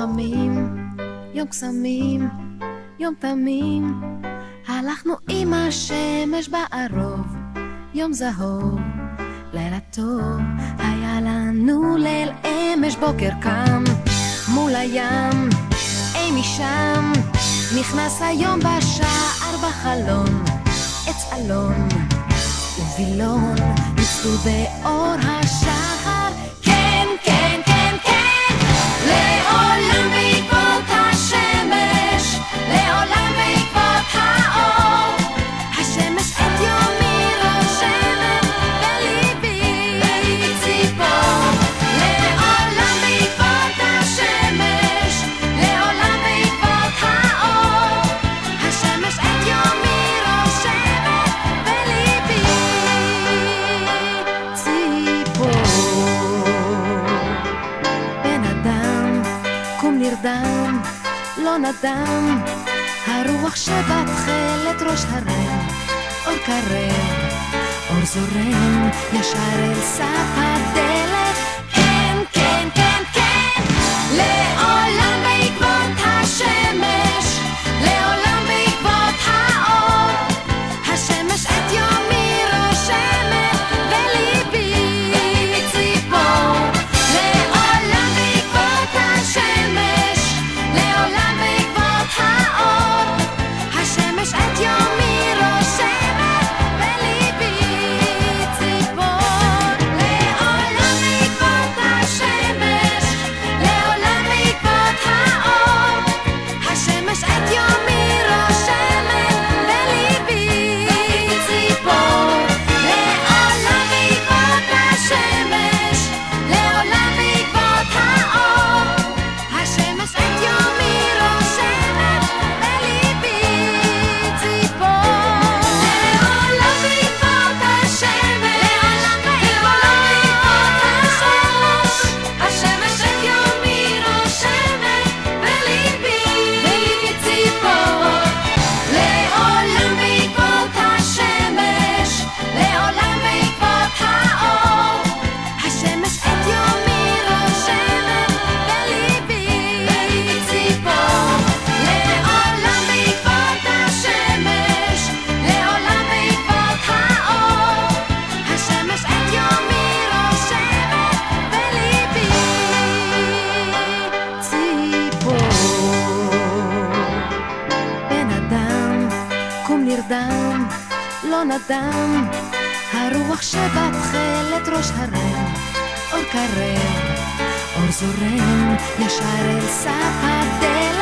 חמים, יום קסמים, יום תמים, הלכנו עם השמש בערוב, יום זהוב, לילה טוב, היה לנו ליל אמש, בוקר קם, מול הים, אי משם, נכנס היום בשער בחלון, עץ אלון ובילון, ניצלו באור השחר, כן, כן, כן, כן, לעולם בעקבות השמש, לעולם בעקבות האור, השמש את יומי רושמת בליבי ציפור, לעולם בעקבות השמש, לעולם בעקבות האור, השמש את יומי רושמת בליבי ציפור. בן אדם, קום נרדם, לא נדם, הרוח שבתכלת ראש הרם, אור קרב, אור זורם, ישר אל סף הדלת, כן, כן, כן, כן, לעולם בעקבות השמש, לעולם בעקבות האור, השמש את יומי רושמת בליבי ציפור, לעולם בעקבות השמש, לעולם בעקבות האור, השמש את יומי רושמת בליבי ציפור, לעולם בעקבות השמש, לעולם בעקבות האור, השמש את יומי רושמת בליבי ציפור, לעולם בעקבות השמש, לעולם בעקבות האור, השמש את יומי רושמת בליבי ציפור, לעולם בעקבות השמש, לעולם בעקבות השמש, השמש את יומי רושמת בליבי ציפור, לעולם בעקבות השמש, לעולם בעקבות האור, השמש את יומי רושמת בליבי ציפור, לעולם בעקבות השמש, לעולם בעקבות האור, השמש את יומי רושמת בליבי ציפור. בן אדם, קום נרדם, לא נדם, הרוח שבתכלת ראש הרם, אור קרב, אור זורם, ישר אל סף הדלת,